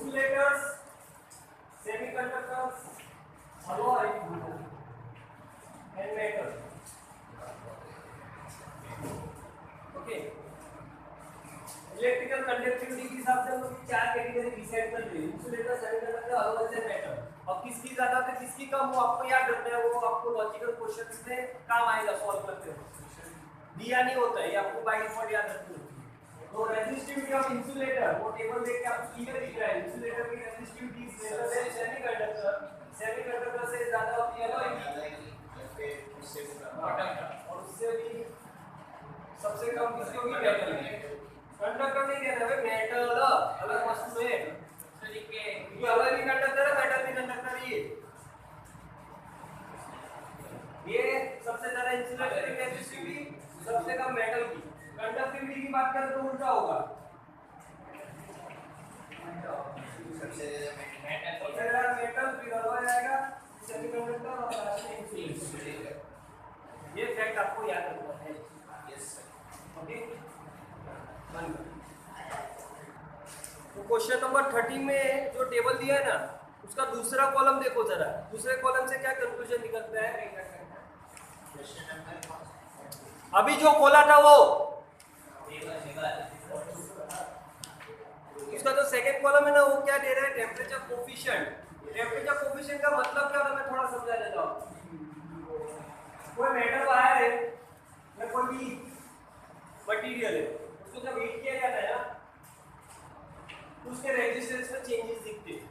insulators, semiconductors, alloy and metal. Okay. Electrical conductivity के हिसाब से हम लोग चार कैटेगरी डिसाइड कर रहे हैं, insulator, semiconductor, alloy and metal. अब किसकी ज्यादा है किसकी कम वो आपको याद रखना है, वो आपको लॉजिकल क्वेश्चंस में काम आएगा सॉल्व करते हो। दिया नहीं होता है, ये आपको बाय डिफॉल्ट याद रखना है। तो रेजिस्टिविटी ऑफ इंसुलेटर, वो टेबल देख के आपको क्लियर दिख रहा है, इंसुलेटर की resistivity is greater then semiconductor, semiconductor से ज्यादा होती है अलॉय की, और उससे भी सबसे कम किसकी होगी, मेटल की। कंडक्टर नहीं कहते भाई, मेटल अलग वस्तु है, ये अलग भी कंडक्टर है, मेटल भी कंडक्टर ही है। ये सबसे ज्यादा इंसुलेटर की रेजिस्टिविटी, सबसे कम मेटल की। कंडक्टिविटी की बात करें तो उल्टा होगा, सबसे ज्यादा मेटल, फिर अलॉय आएगा, सेमीकंडक्टर और लास्ट में इंसुलेटर। ये फैक्ट आपको याद रखना है। Yes sir. ओके, तो क्वेश्चन नंबर 30 में जो टेबल दिया है ना, उसका दूसरा कॉलम देखो जरा, दूसरे कॉलम से क्या कंक्लूजन निकलता है। अभी जो खोला था वो उसका जो सेकंड कॉलम है ना, वो क्या दे रहा है, टेम्परेचर कोफिशिएंट। टेम्परेचर कोफिशिएंट का मतलब क्या होता है, मैं थोड़ा समझा देता हूँ। कोई मेटल वायर है या कोई भी मटेरियल है, उसको जब हीट किया जाता है ना, उसके रेजिस्टेंस में चेंजेस दिखते हैं।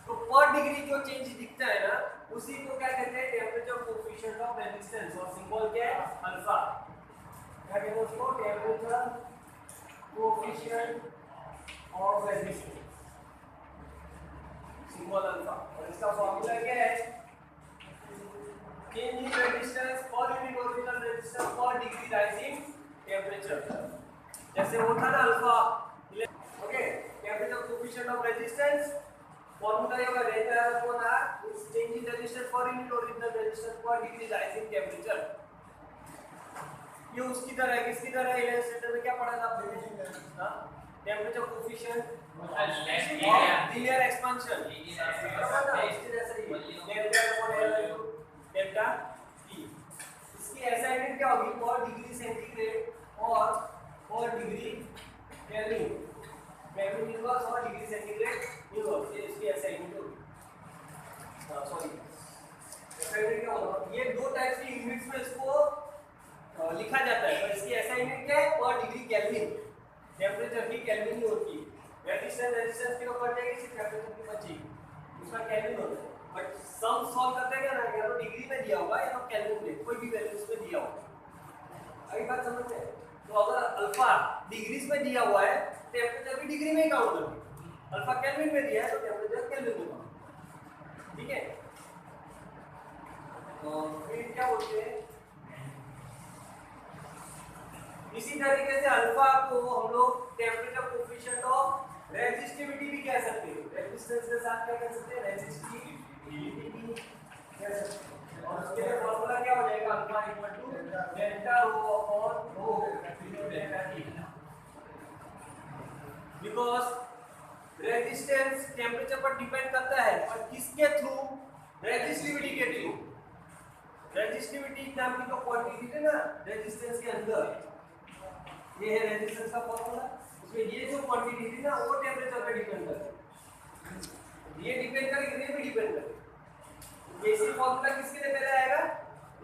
तो पर डिग्री जो चेंज दिखता है ना, उसी को क्या कहते हैं, टेम्परेचर कोफिशिएंट ऑफ रेजिस्टेंस, और सिंबल क्या है, अल्फा। क्या कहते हैं उसको, temperature coefficient of resistance, symbol alpha. और इसका फॉर्मूला क्या है, change in resistance per unit original resistance per degree rising temperature. जैसे वो था ना alpha, okay, temperature coefficient of resistance formula ये होगा, delta upon R is change in resistance per unit original resistance per degree rising temperature. ये उसकी तरह है, किसकी तरह है, इलेक्ट्रिक स्टैंडर्ड में क्या पढ़ा था आपने, हां, temperature coefficient linear expansion, delta upon L delta T. इसकी असाइनमेंट क्या होगी, पर डिग्री सेंटीग्रेड और पर डिग्री केल्विन, केल्विन इनवर्स और डिग्री सेंटीग्रेड इनवर्स, ये इसकी असाइनमेंट होगी। सॉरी, असाइनमेंट क्या होगा, ये दो टाइप की यूनिट्स में इसको लिखा जाता है, पर इसकी असाइनमेंट क्या है, पर डिग्री केल्विन, टेम्परेचर की केल्विन ही होती है। रेजिस्टेंस के ऊपर जाएगी, सिर्फ टेम्परेचर की बचेगी, उसका केल्विन होता है। बट सम सॉल्व करते हैं ना, या तो डिग्री में दिया होगा या तो केल्विन में, कोई भी वैल्यू उसमें दिया होगा। अभी बात समझते हैं। तो अगर अल्फा डिग्रीज में दिया हुआ है, टेम्परेचर भी डिग्री में ही काउंट करेंगे। अल्फा केल्विन में दिया है तो टेम्परेचर केल्विन में काउंट, ठीक है। तो फिर क्या बोलते हैं, इसी तरीके से अल्फा को हम लोग टेम्परेचर कोफिशिएंट ऑफ रेजिस्टिविटी भी कह सकते हैं। रेजिस्टेंस के साथ क्या कह सकते हैं, रेजिस्टिविटी भी कह सकते हैं। और उसके लिए फार्मूला क्या हो जाएगा, alpha equal to delta rho upon rho delta T. Because resistance temperature पर डिपेंड करता है, और किसके थ्रू, रेजिस्टिविटी के थ्रू। रेजिस्टिविटी नाम की जो क्वांटिटी है ना रेजिस्टेंस के अंदर, ये है रेजिस्टेंस का फार्मूला। उसमें ये जो क्वांटिटी थी ना, वो टेम्परेचर पे डिपेंड करती है, ये डिपेंड करेगी, ये भी डिपेंड करेगी। बेसिक फार्मूला किसके लिए पहले आएगा,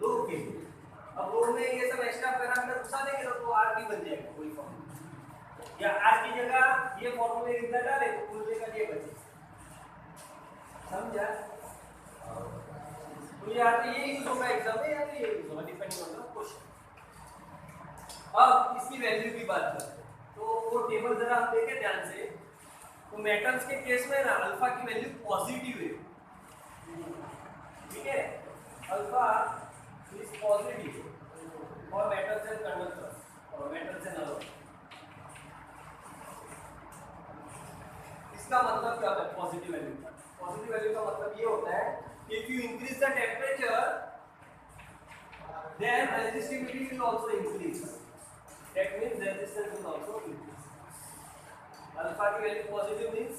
रो के लिए। अब रो में ये सब एक्स्ट्रा पैरामीटर घुसा देंगे तो आर भी बन जाएगा कोई फार्मूला, या आर की जगह ये फार्मूले इधर डाले तो पूरी जगह ये बचे, समझा। तो यहाँ पे ये यूज होगा एग्जाम में, या तो ये यूज होगा डिपेंडिंग ऑन द क्वेश्चन। अब इसकी वैल्यू की बात करते हैं, तो वो टेबल जरा आप देखें ध्यान से। तो मेटल्स के केस में ना अल्फा की वैल्यू पॉजिटिव है, ठीक है, अल्फा इज पॉजिटिव और मेटल्स एंड कंडक्टर्स और मेटल्स एंड अलॉय। इसका मतलब क्या है पॉजिटिव वैल्यू का, पॉजिटिव वैल्यू का मतलब ये होता है कि if you increase the temperature then resistivity will also increase, that means resistance will also increase. Alpha की value positive means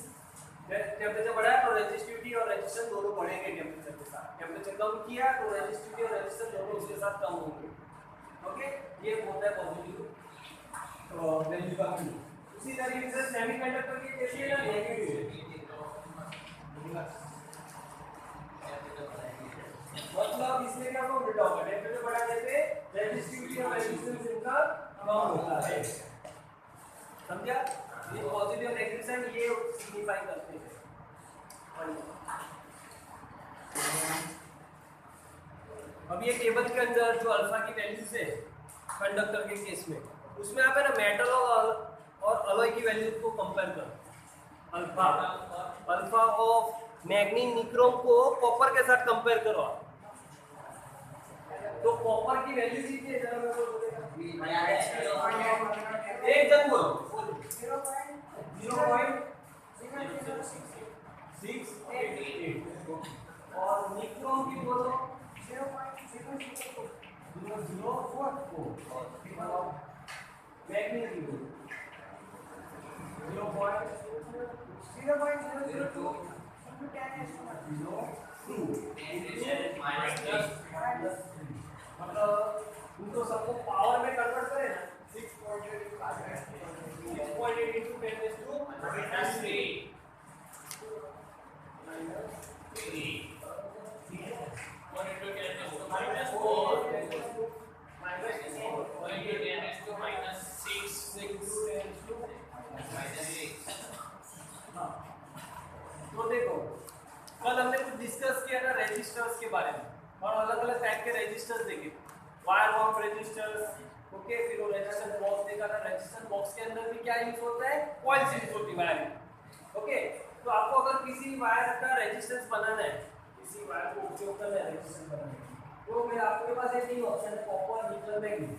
टेम्परेचर बढ़ा तो रेजिस्टिविटी और रेजिस्टेंस दोनों बढ़ेंगे टेम्परेचर के साथ। टेम्परेचर कम किया तो रेजिस्टिविटी और रेजिस्टेंस दोनों उसके साथ कम होंगे। ओके, ये होता है पॉजिटिव वैल्यू का मीन। उसी तरीके से सेमीकंडक्टर की कैसी है ना नेगेटिव, मतलब इसमें क्या होगा उल्टा होगा, टेम्परेचर बढ़ाने पे रेजिस्टिविटी और रेजिस्टेंस इनका कम होता है। समझा? ये पॉजिटिव और नेगेटिव साइन ये सिग्निफाई करते हैं। अब ये टेबल के अंदर जो अल्फा की वैल्यूज है कंडक्टर के केस में, उसमें आप है ना मेटल और अलॉय की वैल्यूज को कंपेयर करो। अल्फा ऑफ मैग्नीज निक्रोम को कॉपर के साथ कंपेयर करो आप, तो कॉपर की वैल्यू कितनी है जरा मेरे को बोलेगा, एक जन बोलो 0.688 और निक्रोम की बोलो 0.004 मैग्नीज की बोलो 0.002 मतलब उनको सबको पावर में कन्वर्ट करें ना 6.8 into 10⁻³ तो देखो कल हमने कुछ डिस्कस किया था रेजिस्टर्स के बारे में और अलग अलग टाइप के रेजिस्टर्स देखे, वायर बाउंड रेजिस्टर्स। ओके, फिर वो रेजिस्टेंस बॉक्स देखा था, रेजिस्टेंस बॉक्स के अंदर भी क्या यूज होता है, कॉइल सीरीज होती है वायर। ओके, तो आपको अगर किसी वायर का रेजिस्टेंस बनाना है, किसी वायर को उपयोग करना है रेजिस्टेंस बनाने के, तो फिर आपके पास एक तीन ऑप्शन है, कॉपर, निकल, मैग्नीज।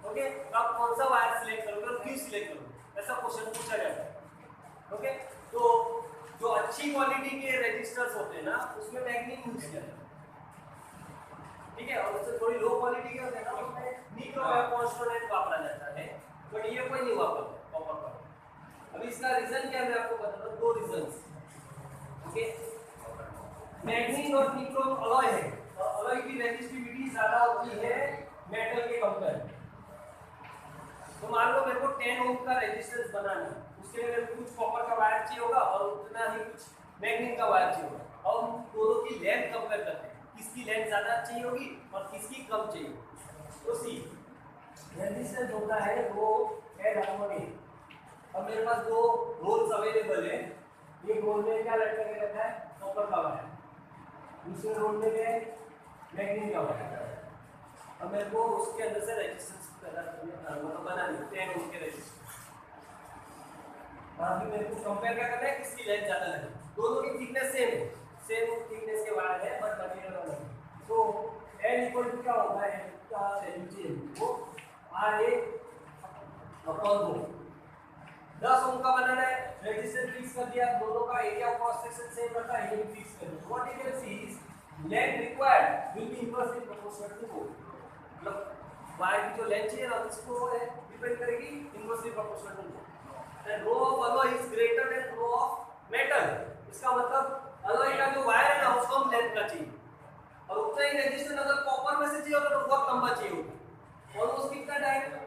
ओके, तो आप कौन सा वायर सिलेक्ट करोगे और क्यों सिलेक्ट करोगे, ऐसा क्वेश्चन पूछा जाता है। ओके, तो जो अच्छी क्वालिटी के रेजिस्टर्स होते हैं ना उसमें मैग्नीज यूज किया जाता है, ठीक है, और उससे थोड़ी लो क्वालिटी के होते हैं ना उसमें निक्रोम या कांस्टेंट वापरा जाता है, बट ये कोई नहीं वापरता कॉपर का। अब इसका रीजन क्या है मैं आपको बताता हूं, दो रीजंस। ओके, मैग्नीज और निक्रोम अलॉय है और अलॉय की रेजिस्टिविटी ज्यादा होती है मेटल के कंपेयर में। तो मान लो मेरे को 10 ओम का रेजिस्टेंस बनाना है, उसके लिए कुछ कॉपर का वायर चाहिए होगा और उतना ही कुछ मैग्नीज का वायर चाहिए होगा, और हम दोनों की लेंथ कंपेयर करते हैं, किसकी लेंथ ज्यादा चाहिए होगी और किसकी कम चाहिए होगी। तो सी रेजिस्टेंस होता है वो है हार्मोनिक। अब मेरे पास दो रोल्स अवेलेबल है, एक रोल में क्या लटका के रखा है, कॉपर का वायर, दूसरे रोल में क्या है, मैग्नीज का वायर। अब मेरे को उसके अंदर से रेजिस्टेंस मतलब बनानी 10 ओम के रेजिस्टेंस, अभी मेरे को कंपेयर क्या करना है, किसकी लेंथ ज्यादा लगे, दोनों की थिकनेस सेम है, सेम थिकनेस के वायर है बट मटेरियल अलग है। तो L इक्वल टू क्या होगा है, का वैल्यू वो RA अपॉन 2। 10 ओम का बनाना है, रेजिस्टेंस फिक्स कर दिया, दोनों का area of cross section same रखा है, ये फिक्स कर दिया। What you can see is length required will be inversely proportional to वो, मतलब वायर की जो लेंथ चाहिए ना उसको डिपेंड करेगी इनवर्सली प्रोपोर्शनल टू वो। And rho of alloy is greater than rho of metal, इसका मतलब अलॉय का जो वायर है ना वो कम लेंथ का चाहिए और उतना ही रेजिस्टेंस अगर कॉपर में से चाहिए होगा तो बहुत लंबा चाहिए होगा, ऑलमोस्ट कितना डायमीटर होगा,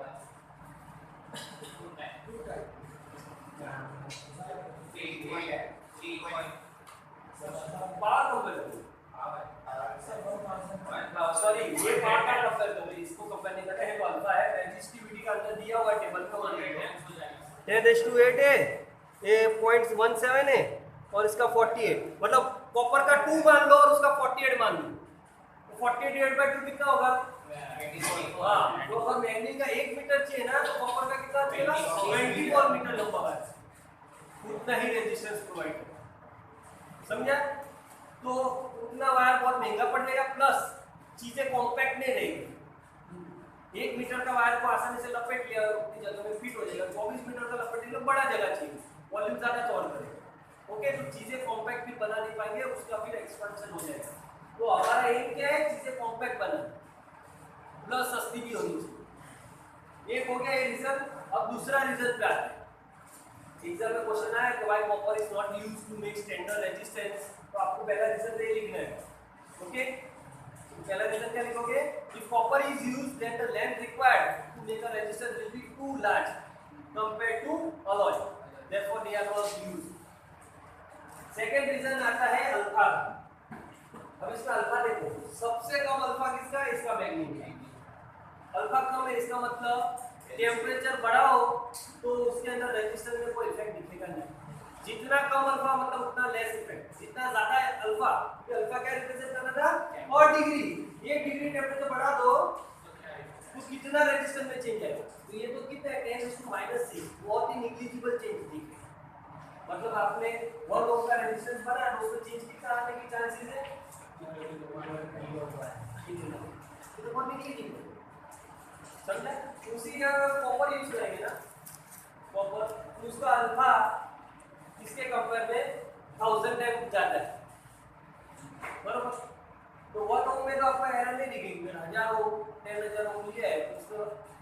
पावर कंपेयर सॉरी ये पार्ट का कंपेयर करो, इसको कंपेयर नहीं करना है, तो अल्फा है, रेजिस्टिविटी का अंदर दिया हुआ टेबल पे 10⁸ है, ये 0.17 है और इसका 48, मतलब कॉपर का 2 मान लो और उसका 48 मान लो, तो 48 डिवाइड बाय 2 कितना होगा, हां, तो अगर मैग्नीज का 1 मीटर चाहिए ना तो कॉपर का कितना चाहिएगा, 24 मीटर लंबा है, उतना ही रेजिस्टेंस प्रोवाइड करेगा। समझा? तो उतना वायर बहुत महंगा पड़ जाएगा, प्लस चीजें कॉम्पैक्ट नहीं रहेगी। 1 मीटर का वायर को आसानी से लपेट लिया उतनी जगह में फिट हो जाएगा, 24 मीटर का लपेटने के लिए बड़ा जगह चाहिए, वॉल्यूम ज्यादा कवर करेगा। ओके, तो चीजें कॉम्पैक्ट भी बना नहीं पाएंगे, उसका फिर एक्सपेंशन हो जाएगा। तो हमारा एम क्या है, चीजें कॉम्पैक्ट बनाना प्लस सस्ती भी होनी चाहिए। एक हो गया ये रीजन। अब दूसरा रीजन पे आते हैं, एग्जाम में क्वेश्चन आया कि why copper is not used to make standard resistance, तो आपको पहला रीजन ये लिखना है। ओके, तो पहला रीजन क्या लिखोगे? If copper is used then the length required to make a resistance will be too large compared to alloy, therefore they are not used. Second reason आता है अल्फा। अब इसका अल्फा देखो, सबसे कम अल्फा किसका है? इसका मैग्नीशियम। अल्फा कम है इसका मतलब टेम्परेचर बढ़ा हो तो उसके अंदर रेजिस्टेंस में कोई इफेक्ट दिखेगा नहीं। जितना कम अल्फा मतलब उतना लेस इफेक्ट, जितना ज्यादा अल्फा, ये अल्फा क्या रिप्रेजेंट करना था? और डिग्री। 1 डिग्री टेम्परेचर बढ़ा दो तो कितना रेजिस्टेंस में चेंज आएगा? तो ये तो कितना है 10⁻⁶, बहुत ही नेग्लिजिबल चेंज दिखेगा। मतलब आपने 1 ओम का रेजिस्टेंस बढ़ा तो उसमें चेंज कितना आने की चांसेस है? तो बहुत नेग्लिजिबल। समझा? उसी का कॉपर यूज करेंगे ना, कॉपर उसका अल्फा इसके कंपेयर में 1000 टाइम ज्यादा है, बराबर? तो 1 ओम में तो आपको एरर नहीं दिखेगी, 1000 ओम 10000 ओम लिया है तो उसको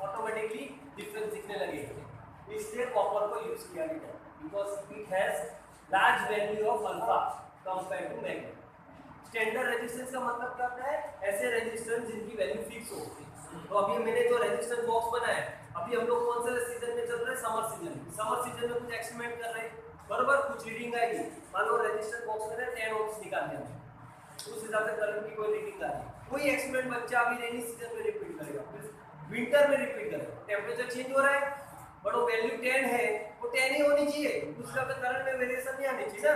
ऑटोमेटिकली डिफरेंस दिखने लगेगा। इसलिए कॉपर को यूज किया गया because it has large value of alpha compare to magnesium. Standard resistance का मतलब क्या होता है? ऐसे रेजिस्टेंस जिनकी वैल्यू फिक्स हो। तो अभी मैंने जो रेजिस्टेंस बॉक्स बनाया है, अभी हम लोग कौन से सीजन में चल रहे हैं? समर सीजन में। समर सीजन में कुछ एक्सपेरिमेंट कर रहे हैं, बराबर? कुछ रीडिंग आएगी, मान लो रेजिस्टेंस बॉक्स में 10 ओम्स निकालने हैं, उस हिसाब से करंट की कोई रीडिंग आ रही है। कोई एक्सपेरिमेंट बच्चा अभी रेनी सीजन में रिपीट करेगा, फिर विंटर में रिपीट करेगा। टेंपरेचर चेंज हो रहा है बट वो वैल्यू 10 है, वो 10 ही होनी चाहिए, उस हिसाब से करंट में वेरिएशन नहीं आनी चाहिए ना।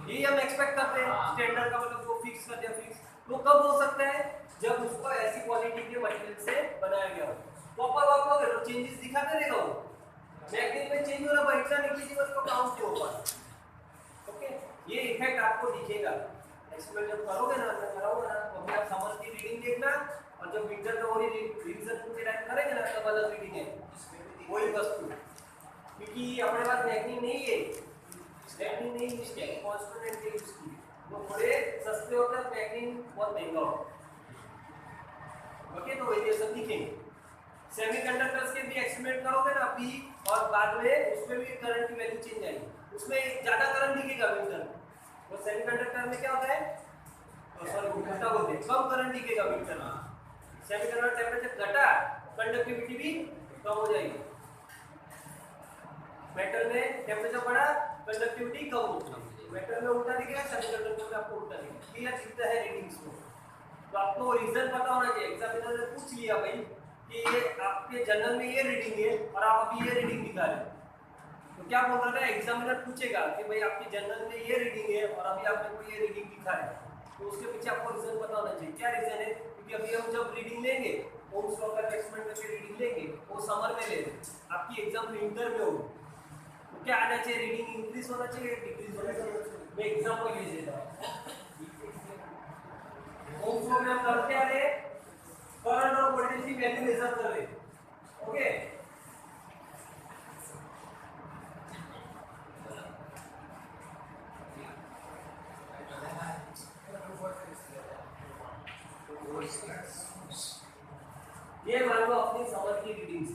यही हम एक्सपेक्ट करते हैं। स्टैंडर्ड का मतलब वो फिक्स कर दिया, फिक्स। तो कब हो सकता है? जब उसको ऐसी क्वालिटी के मटेरियल से बनाया गया हो। कॉपर वापस तो चेंजेस दिखाते रहेगा वो, मैग्नीशियम में चेंज हो रहा है, इतना नेग्लिजिबल को काउंट क्यों होगा? ओके, ये इफेक्ट आपको दिखेगा एक्सपेरिमेंट जब करोगे ना, मैं कराऊंगा ना, तो आप समझ की रीडिंग देखना, और जब विंटर में वही रिवीजन के टाइम करेंगे ना तब अलग रीडिंग है वही वस्तु, क्योंकि अपने पास मैग्नीशियम नहीं है, मैग्नीशियम नहीं यूज किया, कांस्टेंट के यूज किए, वो थोड़े सस्ते होते हैं, मैग्नीशियम बहुत महंगा होता है। ओके, तो वेरिएशन दिखेंगे। सेमीकंडक्टर्स के भी एक्सपेरिमेंट करोगे ना अभी, और बाद में उसमें भी करंट की वैल्यू चेंज आएगी, उसमें ज्यादा करंट दिखेगा विंटर में। तो सेमीकंडक्टर में क्या होता है? सॉरी, उल्टा बोलते हैं, कम करंट दिखेगा विंटर में। सेमीकंडक्टर टेम्परेचर घटा, कंडक्टिविटी भी कम हो जाएगी। मेटल में टेम्परेचर बढ़ा, कंडक्टिविटी कम हो जाएगी। मेटल में उल्टा दिखेगा, सेमीकंडक्टर में आपको उल्टा दिखेगा। क्लियर दिखता है रीडिंग्स को। तो आपको रीजन पता होना चाहिए। एग्जामिनर ने पूछ लिया भाई कि ये आपके जर्नल में ये रीडिंग है और आप अभी ये रीडिंग दिखा रहे हैं, तो क्या बोल रहा है? एग्जामिनर पूछेगा कि भाई आपके जर्नल में ये रीडिंग है और अभी आपने को ये रीडिंग दिखा है, तो उसके पीछे आपको रीजन पता होना चाहिए। क्या रीजन है? क्योंकि अभी हम जब रीडिंग लेंगे, ओम्स लॉ का एक्सपेरिमेंट करके रीडिंग लेंगे, वो समर में ले रहे हैं, आपकी एग्जाम विंटर में होगी, तो क्या आना चाहिए? रीडिंग इंक्रीज होना चाहिए, डिक्रीज होना चाहिए। मैं एग्जांपल ले लेता हूं। ओम्स लॉ में हम करते आ रहे हैं, करंट और वोल्टेज की वैल्यू मेजर कर रहे हैं। ओके, ये मान लो अपनी समर की रीडिंग्स।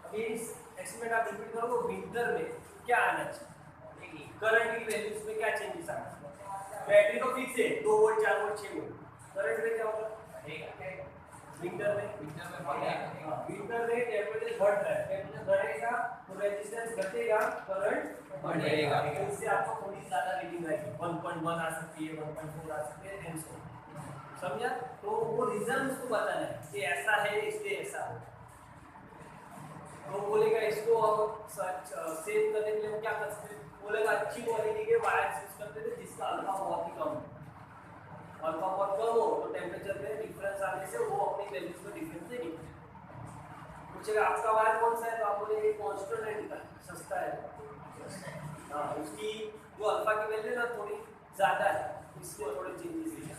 अभी इस एक्सपेरिमेंट आप रिपीट करोगे, विंटर में क्या आना चाहिए, करंट की वैल्यूज में क्या चेंजेस आना चाहिए? बैटरी तो फिक्स है 2 वोल्ट 4 वोल्ट 6 वोल्ट, करंट में क्या होगा? विंटर में विंटर में टेम्परेचर बढ़ रहा है, टेम्परेचर बढ़ेगा तो रेजिस्टेंस घटेगा, करंट बढ़ेगा। इससे आपको थोड़ी ज्यादा रीडिंग आएगी, 1.1 आ सकती है, 1.4 आ सकती है, एंड सो। समझा? तो वो रीजन उसको बताना है कि ऐसा है इसलिए ऐसा हो। तो बोलेगा इसको सेव करने के लिए क्या कर सकते हैं? बोलेगा अच्छी क्वालिटी के वायर्स यूज करते थे जिसका अल्फा बहुत ही कम है, अल्फा बहुत कम हो तो टेम्परेचर में डिफरेंस आने से वो अपनी वैल्यूज में डिफरेंस नहीं दिखेगा। पूछेगा आपका वायर कौन सा है, तो आप बोलेंगे कांस्टेंट है, निकल सस्ता है। हाँ, उसकी जो अल्फा की वैल्यू ना थोड़ी ज्यादा है, इसलिए थोड़े चेंजेस दिखेंगे।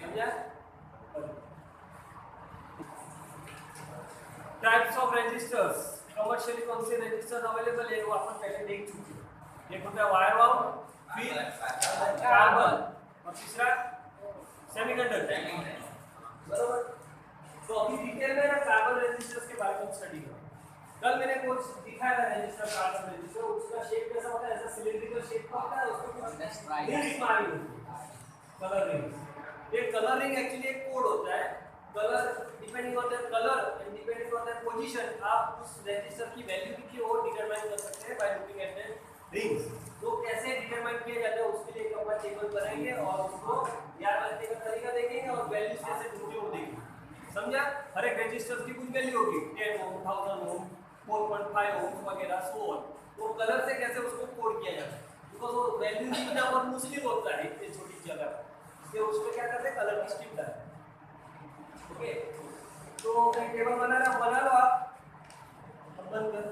समझा? टाइप्स ऑफ रेजिस्टर्स, कमर्शियली कौन से रेजिस्टर्स अवेलेबल है वो अपन पहले देख चुके हैं। एक होता है वायर वाउंड, फिर कार्बन, और तीसरा सेमीकंडक्टर, बराबर? तो अभी डिटेल में ना कार्बन रेजिस्टर्स के बारे में स्टडी करो। कल मैंने कुछ दिखाया था रजिस्टर कार्ड में, रजिस्टर उसका शेप कैसा होता है, ऐसा सिलिंड्रिकल शेप का होता है, उसको कुछ रिंग्स मारी होती है, कलर रिंग्स। ये कलर रिंग एक्चुअली एक कोड होता है, colour depending on the colour and depending on the position आप उस रजिस्टर की वैल्यू की और डिटरमाइन कर सकते हैं by looking at the rings. तो कैसे डिटरमाइन किया जाता है उसके लिए एक अपन टेबल बनाएंगे और उसको याद रखने का तरीका देखेंगे और वैल्यूज कैसे ढूंढनी वो देखेंगे, समझा। हर एक रजिस्टर की कुछ वैल्यू होगी, 10 ओम, 1000 ओम, 4.5 ओम वगैरह सो ऑन। तो कलर से कैसे उसको कोड किया जाता है, बिकॉज वो वैल्यू लिखना बहुत मुश्किल होता है इतनी छोटी जगह पर, इसलिए उसमें क्या करते हैं कलर की स्ट्रिप डालते हैं। ओके, तो एक टेबल बना लो आप, अब बंद कर।